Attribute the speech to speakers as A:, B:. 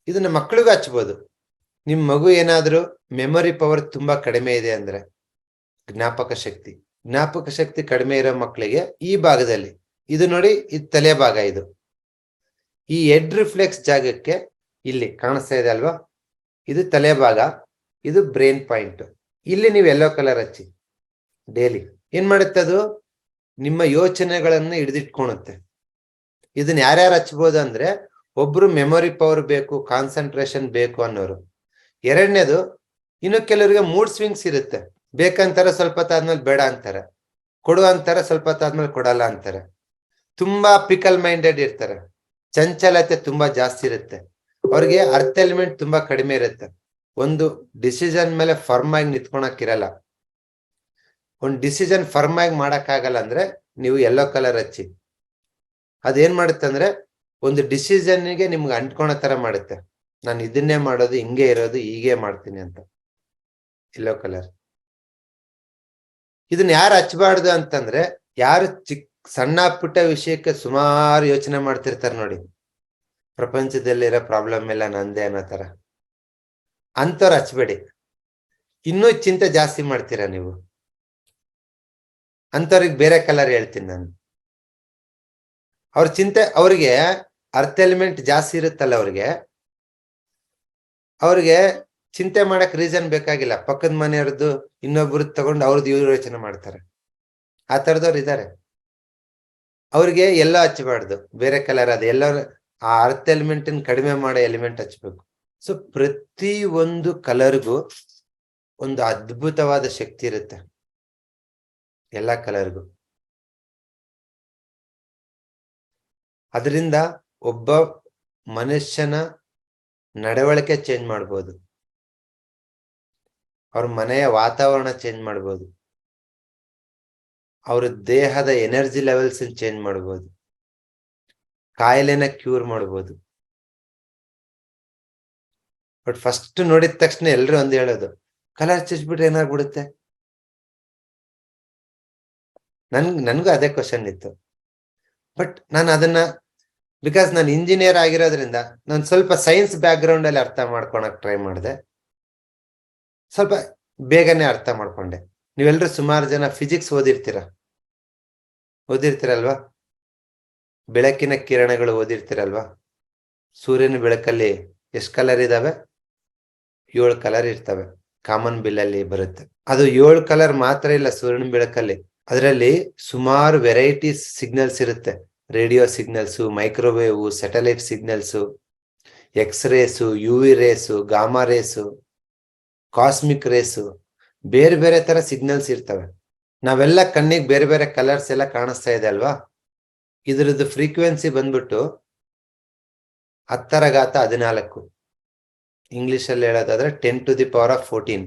A: ಇದನ್ನ ಮಕ್ಕಳಿಗೂ ಹಚ್ಬೋದು. ನಿಮ್ ಮಗು ಏನಾದ್ರೂ ಮೆಮೊರಿ ಪವರ್ ತುಂಬಾ ಕಡಿಮೆ ಇದೆ ಅಂದ್ರೆ, ಜ್ಞಾಪಕ ಶಕ್ತಿ ಕಡಿಮೆ ಇರೋ ಮಕ್ಕಳಿಗೆ ಈ ಭಾಗದಲ್ಲಿ, ಇದು ನೋಡಿ, ಇದು ತಲೆ ಭಾಗ. ಇದು ಈ ಹೆಡ್ ರಿಫ್ಲೆಕ್ಸ್ ಜಾಗಕ್ಕೆ ಇಲ್ಲಿ ಕಾಣಿಸ್ತಾ ಇದೆ ಅಲ್ವಾ, ಇದು ತಲೆ ಭಾಗ, ಇದು ಬ್ರೈನ್ ಪಾಯಿಂಟ್. ಇಲ್ಲಿ ನೀವು ಯೆಲ್ಲೋ ಕಲರ್ ಹಚ್ಚಿ ಡೈಲಿ. ಏನ್ ಮಾಡುತ್ತೆ ಅದು? ನಿಮ್ಮ ಯೋಚನೆಗಳನ್ನ ಹಿಡಿದಿಟ್ಕೊಳುತ್ತೆ. ಇದನ್ನ ಯಾರ್ಯಾರು ಹಚ್ಬೋದು ಅಂದ್ರೆ, ಒಬ್ರು ಮೆಮೊರಿ ಪವರ್ ಬೇಕು, ಕಾನ್ಸಂಟ್ರೇಷನ್ ಬೇಕು ಅನ್ನೋರು. ಎರಡನೇದು, ಇನ್ನು ಕೆಲವರಿಗೆ ಮೂಡ್ ಸ್ವಿಂಗ್ಸ್ ಇರುತ್ತೆ. ಬೇಕಂತಾರೆ, ಸ್ವಲ್ಪ ಹೊತ್ತಾದ್ಮೇಲೆ ಬೇಡ ಅಂತಾರೆ, ಕೊಡು ಅಂತಾರೆ, ಸ್ವಲ್ಪ ಹೊತ್ತಾದ್ಮೇಲೆ ಕೊಡಲ್ಲ ಅಂತಾರೆ. ತುಂಬಾ ಪಿಕಲ್ ಮೈಂಡೆಡ್ ಇರ್ತಾರೆ, ಚಂಚಲತೆ ತುಂಬಾ ಜಾಸ್ತಿ ಇರುತ್ತೆ. ಅವ್ರಿಗೆ ಅರ್ಥ ಎಲಿಮೆಂಟ್ ತುಂಬಾ ಕಡಿಮೆ ಇರುತ್ತೆ. ಒಂದು ಡಿಸಿಷನ್ ಮೇಲೆ ಫರ್ಮ್ ಆಗಿ ನಿಂತ್ಕೊಳಕ್ಕಿರಲ್ಲ. ಒಂದು ಡಿಸಿಷನ್ ಫರ್ಮ್ ಆಗಿ ಮಾಡಕ್ಕಾಗಲ್ಲ ಅಂದ್ರೆ ನೀವು ಯೆಲ್ಲೋ ಕಲರ್ ಹಚ್ಚಿ. ಅದೇನ್ ಮಾಡುತ್ತೆ ಅಂದ್ರೆ, ಒಂದು ಡಿಸಿಷನ್ಗೆ ನಿಮ್ಗೆ ಅಂಟ್ಕೊಳೋ ತರ ಮಾಡುತ್ತೆ. ನಾನು ಇದನ್ನೇ ಮಾಡೋದು, ಹಿಂಗೆ ಇರೋದು, ಹೀಗೆ ಮಾಡ್ತೀನಿ ಅಂತ. Yellow colour. ಇದನ್ನ ಯಾರು ಹಚ್ಚಬಾರ್ದು ಅಂತಂದ್ರೆ, ಯಾರು ಸಣ್ಣ ಪುಟ್ಟ ವಿಷಯಕ್ಕೆ ಸುಮಾರು ಯೋಚನೆ ಮಾಡ್ತಿರ್ತಾರೆ ನೋಡಿ, ಪ್ರಪಂಚದಲ್ಲಿರೋ ಪ್ರಾಬ್ಲಮ್ ಎಲ್ಲ ನಂದೇ ಅನ್ನೋ ತರ, ಅಂತವ್ರು ಹಚ್ಬೇಡಿ. ಇನ್ನೂ ಚಿಂತೆ ಜಾಸ್ತಿ ಮಾಡ್ತೀರಾ ನೀವು, ಅಂತವ್ರಿಗೆ ಬೇರೆ ಕಲರ್ ಹೇಳ್ತೀನಿ ನಾನು. ಅವ್ರ ಚಿಂತೆ, ಅವ್ರಿಗೆ ಅರ್ಥ ಎಲಿಮೆಂಟ್ ಜಾಸ್ತಿ ಇರುತ್ತಲ್ಲ, ಅವ್ರಿಗೆ ಚಿಂತೆ ಮಾಡಕ್ ರೀಸನ್ ಬೇಕಾಗಿಲ್ಲ. ಪಕ್ಕದ ಮನೆಯವ್ರದ್ದು ಇನ್ನೊಬ್ರದ್ದು ತಗೊಂಡು ಅವ್ರದ್ದು ಇವ್ರು ಯೋಚನೆ ಮಾಡ್ತಾರೆ. ಆ ತರದವ್ರು ಇದ್ದಾರೆ. ಅವ್ರಿಗೆ ಎಲ್ಲ ಹಚ್ಚಬಾರ್ದು, ಬೇರೆ ಕಲರ್. ಅದು ಎಲ್ಲ ಆ ಅರ್ಥ ಎಲಿಮೆಂಟ್ ಕಡಿಮೆ ಮಾಡೋ ಎಲಿಮೆಂಟ್ ಹಚ್ಬೇಕು. ಸೊ ಪ್ರತಿ ಒಂದು ಕಲರ್ಗೂ ಒಂದು ಅದ್ಭುತವಾದ ಶಕ್ತಿ ಇರುತ್ತೆ, ಎಲ್ಲ ಕಲರ್ಗೂ. ಅದರಿಂದ ಒಬ್ಬ ಮನುಷ್ಯನ ನಡವಳಿಕೆ ಚೇಂಜ್ ಮಾಡ್ಬೋದು, ಅವ್ರ ಮನೆಯ ವಾತಾವರಣ ಚೇಂಜ್ ಮಾಡ್ಬೋದು, ಅವ್ರ ದೇಹದ ಎನರ್ಜಿ ಲೆವೆಲ್ಸ್ ಚೇಂಜ್ ಮಾಡ್ಬೋದು, ಕಾಯಿಲೆನ ಕ್ಯೂರ್ ಮಾಡ್ಬೋದು. ಬಟ್ ಫಸ್ಟ್ ನೋಡಿದ ತಕ್ಷಣ ಎಲ್ರು ಒಂದು ಹೇಳೋದು, ಕಲರ್ ಹಚ್ಚಿಸ್ಬಿಟ್ರೆ ಏನಾಗ್ಬಿಡುತ್ತೆ. ನನ್ಗೂ ಅದೇ ಕ್ವಶನ್ ಇತ್ತು. ಬಟ್ ನಾನು ಅದನ್ನ, ಬಿಕಾಸ್ ನಾನು ಇಂಜಿನಿಯರ್ ಆಗಿರೋದ್ರಿಂದ ನಾನು ಸ್ವಲ್ಪ ಸೈನ್ಸ್ ಬ್ಯಾಕ್ ಗ್ರೌಂಡ್ ಅಲ್ಲಿ ಅರ್ಥ ಮಾಡ್ಕೊಳಕ್ ಟ್ರೈ ಮಾಡಿದೆ. ಸ್ವಲ್ಪ ಬೇಗನೆ ಅರ್ಥ ಮಾಡ್ಕೊಂಡೆ. ನೀವೆಲ್ಲರೂ ಸುಮಾರು ಜನ ಫಿಸಿಕ್ಸ್ ಓದಿರ್ತೀರಲ್ವಾ, ಬೆಳಕಿನ ಕಿರಣಗಳು ಓದಿರ್ತೀರಲ್ವಾ. ಸೂರ್ಯನ ಬೆಳಕಲ್ಲಿ ಎಷ್ಟು ಕಲರ್ ಇದಾವೆ? 7 ಕಲರ್ ಇರ್ತವೆ. ಕಾಮನ್ ಬಿಲ್ ಅಲ್ಲಿ ಬರುತ್ತೆ. ಅದು 7 ಕಲರ್ ಮಾತ್ರ ಇಲ್ಲ ಸೂರ್ಯನ ಬೆಳಕಲ್ಲಿ, ಅದರಲ್ಲಿ ಸುಮಾರು ವೆರೈಟೀಸ್ ಸಿಗ್ನಲ್ಸ್ ಇರುತ್ತೆ. Radio signals, microwave, satellite signals, X-race, UV race, gamma race, cosmic race, ಬೇರೆ ಬೇರೆ ತರ ಸಿಗ್ನಲ್ಸ್ ಇರ್ತವೆ. ನಾವೆಲ್ಲ ಕಣ್ಣಿಗೆ ಬೇರೆ ಬೇರೆ ಕಲರ್ಸ್ ಎಲ್ಲ ಕಾಣಿಸ್ತಾ ಇದೆ ಅಲ್ವಾ. ಇದ್ರದ್ದು ಫ್ರೀಕ್ವೆನ್ಸಿ ಬಂದ್ಬಿಟ್ಟು 10 ಘಾತ 14, ಇಂಗ್ಲಿಷ್ ಅಲ್ಲಿ ಹೇಳೋದಾದ್ರೆ 10 ಟು ದಿ ಪವರ್ ಆಫ್ 14.